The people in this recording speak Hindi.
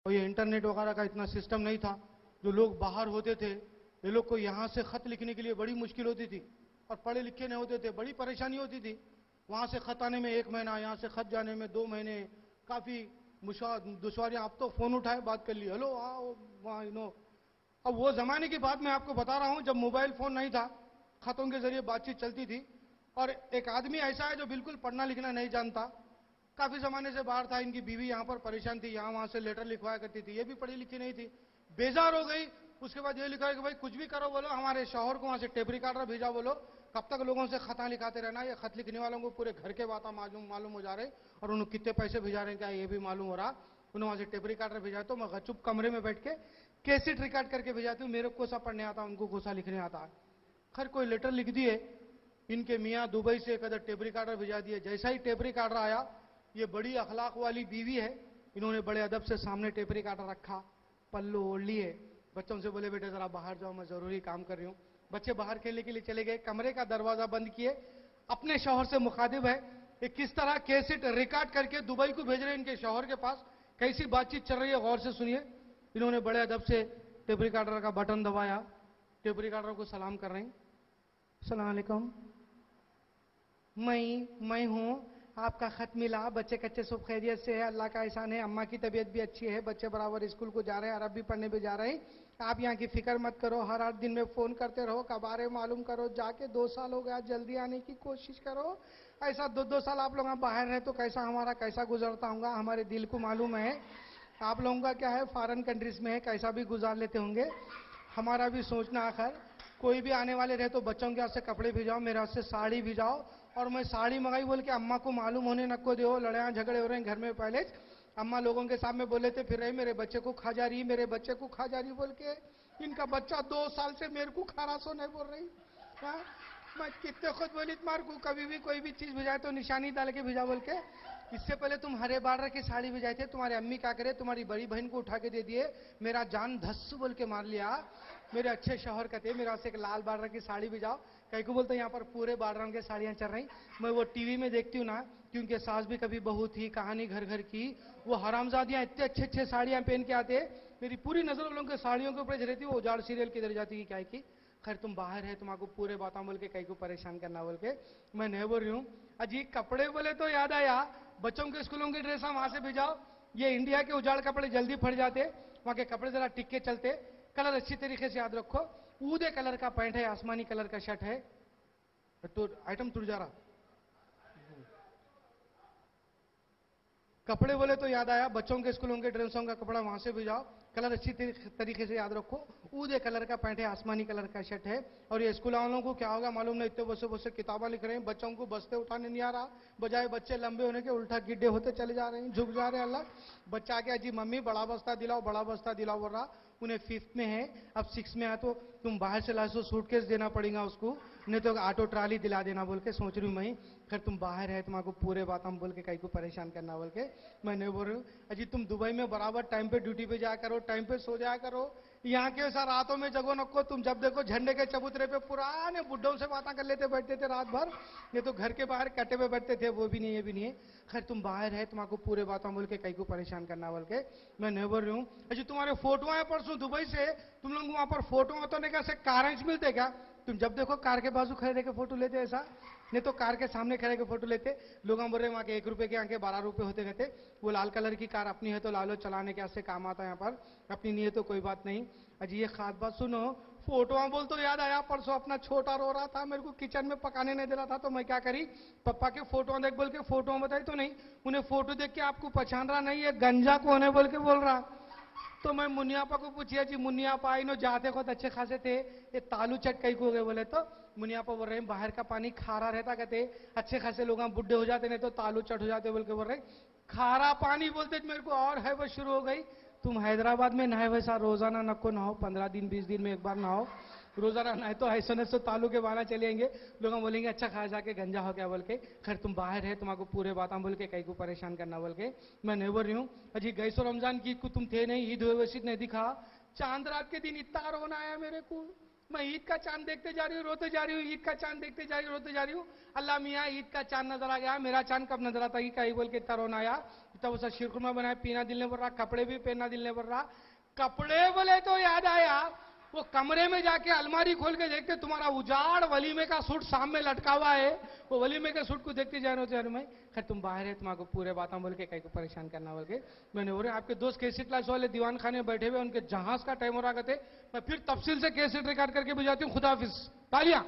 और ये इंटरनेट वगैरह का इतना सिस्टम नहीं था। जो लोग बाहर होते थे, ये लोग को यहाँ से खत लिखने के लिए बड़ी मुश्किल होती थी, और पढ़े लिखे नहीं होते थे, बड़ी परेशानी होती थी। वहां से खत आने में 1 महीना, यहाँ से खत जाने में 2 महीने, काफी दुश्वारियां। आप तो फोन उठाए बात कर ली, हेलो आओ वहाँ, अब वो जमाने की बात मैं आपको बता रहा हूं, जब मोबाइल फोन नहीं था, खतों के जरिए बातचीत चलती थी। और एक आदमी ऐसा है जो बिल्कुल पढ़ना लिखना नहीं जानता, काफी जमाने से बाहर था, इनकी बीवी यहां पर परेशान थी, यहां वहां से लेटर लिखवाया करती थी, ये भी पढ़ी लिखी नहीं थी, बेजार हो गई। उसके बाद ये लिखा है कि भाई कुछ भी करो बोलो, हमारे शौहर को वहां से टेप रिकॉर्डर भेजा बोलो, कब तक लोगों से खता लिखाते रहना। ये खत लिखने वालों को पूरे घर के बात मालूम हो जा रहे, और उन्हें कितने पैसे भेजा रहे हैं क्या ये भी मालूम हो रहा। उन्हें वहां से टेप रिकॉर्डर भेजा, तो मैं चुप कमरे में बैठ के कैसेट रिकॉर्ड करके भेजाती हूँ। मेरे को सा पढ़ने आता, उनको कोसा लिखने आता है। खैर कोई लेटर लिख दिए, इनके मियाँ दुबई से कदर टेप रिकॉर्डर भेजा दिए। जैसा ही टेप रिकॉर्डर आया, ये बड़ी अखलाक वाली बीवी है, इन्होंने बड़े अदब से सामने टेप रिकॉर्डर रखा, पल्लू ओढ़ लिए, बच्चों से बोले बेटे जरा बाहर जाओ, मैं जरूरी काम कर रही हूँ। बच्चे बाहर खेलने के लिए चले गए, कमरे का दरवाजा बंद किए, अपने शौहर से मुखातिब है, ये किस तरह कैसेट रिकॉर्ड करके दुबई को भेज रहे हैं इनके शौहर के पास, कैसी बातचीत चल रही है गौर से सुनिए। इन्होंने बड़े अदब से टेप रिकॉर्डर का बटन दबाया, टेप रिकॉर्डर को सलाम कर रहे हैं, अस्सलाम वालेकुम, मैं हूं, आपका खत मिला, बच्चे कच्चे सब खैरियत से है, अल्लाह का एहसान है, अम्मा की तबीयत भी अच्छी है, बच्चे बराबर स्कूल को जा रहे हैं, अरब भी पढ़ने भी जा रहे हैं। आप यहाँ की फिक्र मत करो, हर 8 दिन में फोन करते रहो, कबारे मालूम करो, जाके 2 साल हो गया, जल्दी आने की कोशिश करो। ऐसा 2-2 साल आप लोग बाहर रहे तो कैसा हमारा कैसा गुजरता होगा, हमारे दिल को मालूम है। आप लोगों का क्या है, फॉरेन कंट्रीज में है, कैसा भी गुजार लेते होंगे, हमारा भी सोचना आखिर। कोई भी आने वाले रहे तो बच्चों के हाथ से कपड़े भिजाओ, मेरे हाथ से साड़ी भिजाओ। और मैं साड़ी मंगाई बोल के अम्मा को मालूम होने न को दो, लड़ाई झगड़े हो रहे हैं घर में पहले। अम्मा लोगों के सामने बोले थे फिर रही, मेरे बच्चे को खा जा रही, मेरे बच्चे को खा जा रही बोल के। इनका बच्चा 2 साल से मेरे को खा रहा, सो नहीं बोल रही। हाँ, मैं कितने खुद बोली तुम्हारे को कभी भी कोई भी चीज भिजाए तो निशानी डाल के भिजा बोल के। इससे पहले तुम हरे बार्डर की साड़ी भिजाए थे, तुम्हारी अम्मी क्या करे, तुम्हारी बड़ी बहन को उठा के दे दिए, मेरा जान धस बोल के मार लिया। मेरे अच्छे शौहर कहते मेरा से एक लाल बार्डर की साड़ी भिजाओ, कहीं को बोलते यहाँ पर पूरे बार्डर के साड़ियां चल रही। मैं वो टीवी में देखती हूँ ना, क्योंकि सास भी कभी बहू थी, कहानी घर घर की, वो हरामजादियां इतने अच्छे अच्छे साड़ियां पहन के आते, मेरी पूरी नजर उन लोगों के साड़ियों के ऊपर रहती, वो उजाड़ सीरियल किधर जाती क्या की। खैर तुम बाहर है, तुम्हारे पूरे बातें बोल के कहीं को परेशान करना बोल के मैं नहीं बोल रही हूँ। अजी कपड़े बोले तो याद आया, बच्चों के स्कूलों की ड्रेस वहां से भिजाओ, ये इंडिया के उजाड़ कपड़े जल्दी फट जाते, वहां के कपड़े जरा टिक के चलते। कलर अच्छी तरीके से याद रखो, ऊदे कलर का पैंट है, आसमानी कलर का शर्ट है, तो आइटम टूट जा रहा। कपड़े बोले तो याद आया, बच्चों के स्कूलों के ड्रेसों का कपड़ा वहां से भिजाओ, कलर अच्छी तरीके से याद रखो, ऊदे कलर का पैंट है, आसमानी कलर का शर्ट है। और ये स्कूल वालों को क्या होगा मालूम नहीं, इतने बसे बसे किताबें लिख रहे हैं, बच्चों को बस्ते उठाने नहीं आ रहा, बजाय बच्चे लंबे होने के उल्टा गिड्ढे होते चले जा रहे हैं, झुक जा रहे हैं। अल्लाह, बच्चा क्या जी मम्मी बड़ा बस्ता दिलाओ, बड़ा बस्ता दिलाओ बोल रहा। उन्हें 5th में है, अब 6 में है, तो तुम बाहर से लाओ, सूटकेस देना पड़ेगा उसको, नहीं तो ऑटो ट्राली दिला देना बोल के सोच रही हूँ मैं। फिर तुम बाहर है, तुम्हारे पूरे बात हम बोल के कहीं को परेशान करना बोल के मैं नहीं बोल रही हूँ। अजी तुम दुबई में बराबर टाइम पे ड्यूटी पे जाया करो, टाइम पे सो जाया करो, यहाँ के साथ रातों में जगो नको। तुम जब देखो झंडे के चबूतरे पे पुराने बुड्ढों से बातें कर लेते बैठते थे रात भर, ये तो घर के बाहर कट्टे पे बैठते थे, वो भी नहीं, ये भी नहीं है। खैर तुम बाहर है, तुम्हारे पूरे बातें बोल के कहीं को परेशान करना बोल के मैं नहीं बोल रही हूँ। अजी तुम्हारे फोटो आए परसों दुबई से, तुम लोग वहां पर फोटो तो नहीं कैसे कार मिलते क्या? तुम जब देखो कार के बाजू खड़े के फोटो लेते ऐसा, नहीं तो कार के सामने खड़े के फोटो लेते। लोग हम बोल रहे वहां के 1 रुपए के, यहाँ के 12 रुपए होते रहते। वो लाल कलर की कार अपनी है तो लालो, चलाने के ऐसे काम आता है, यहाँ पर अपनी नहीं है तो कोई बात नहीं। अजी ये खास बात सुनो, फोटो बोल तो याद आया, परसों अपना छोटा रो रहा था, मेरे को किचन में पकाने नहीं दे रहा था, तो मैं क्या करी, पप्पा के फोटो देख बोल के फोटो बताई तो नहीं, उन्हें फोटो देख के आपको पहचान रहा नहीं, ये गंजा कौन है बोल के बोल रहा। तो मैं मुनियापा को पूछिए, जी मुनियापा इन जाते खुद अच्छे खासे थे, ये तालू चट कई को गए बोले, तो मुनियापा बोल रहे हैं बाहर का पानी खारा रहता, कहते अच्छे खासे लोग बुढ़े हो जाते, नहीं तो तालू चट हो जाते बोल के बोल रहे खारा पानी बोलते मेरे को, और है वो शुरू हो गई। तुम हैदराबाद में नहाए वैसा रोजाना नको नहाओ, 15 दिन 20 दिन में एक बार नहाओ, रोजाना नहाए तो ऐसा न सो तालू के बहाना चलेंगे, लोग बोलेंगे अच्छा खा जाके गंजा हो गया बोल के। खैर तुम बाहर है, तुम्हारे पूरे बातें बोल के कहीं को परेशान करना बोल के मैं नहीं बोल रही हूँ। अजी गई सो रमजान की ईद को तुम थे नहीं, ईद हुए वैसी नहीं दिखा, चांद रात के दिन इतना रोना आया मेरे को, मैं ईद का चांद देखते जा रही हूँ, रोते जा रही हूँ, ईद का चांद देखते जा रही हूँ, रोते जा रही हूँ। अल्लाह मियाँ ईद का चांद नजर आ गया, मेरा चांद कब नजर आता है क्या बोल के इतना रोना आया। तब उसे शीरखुरमा बनाया, पीना दिल नहीं भर रहा, कपड़े भी पहनना दिल नहीं भर रहा। कपड़े बोले तो याद आया, वो कमरे में जाके अलमारी खोल के देखते तुम्हारा उजाड़ वलीमे का सूट सामने लटका हुआ है, वो वलीमे के सूट को देखते जा रहे हो। मैं खैर तुम बाहर है, तुम्हारे पूरे बातें बोल के कहीं को परेशान करना बोल के मैंने हो रहे आपके दोस्त केसेट क्लास वाले दीवान खाने में बैठे हुए, उनके जहाज का टाइम हो रहा करते। मैं फिर तफसील से केसेट रिकॉर्ड करके बुझाती हूँ। खुदा हाफिज, तालियां।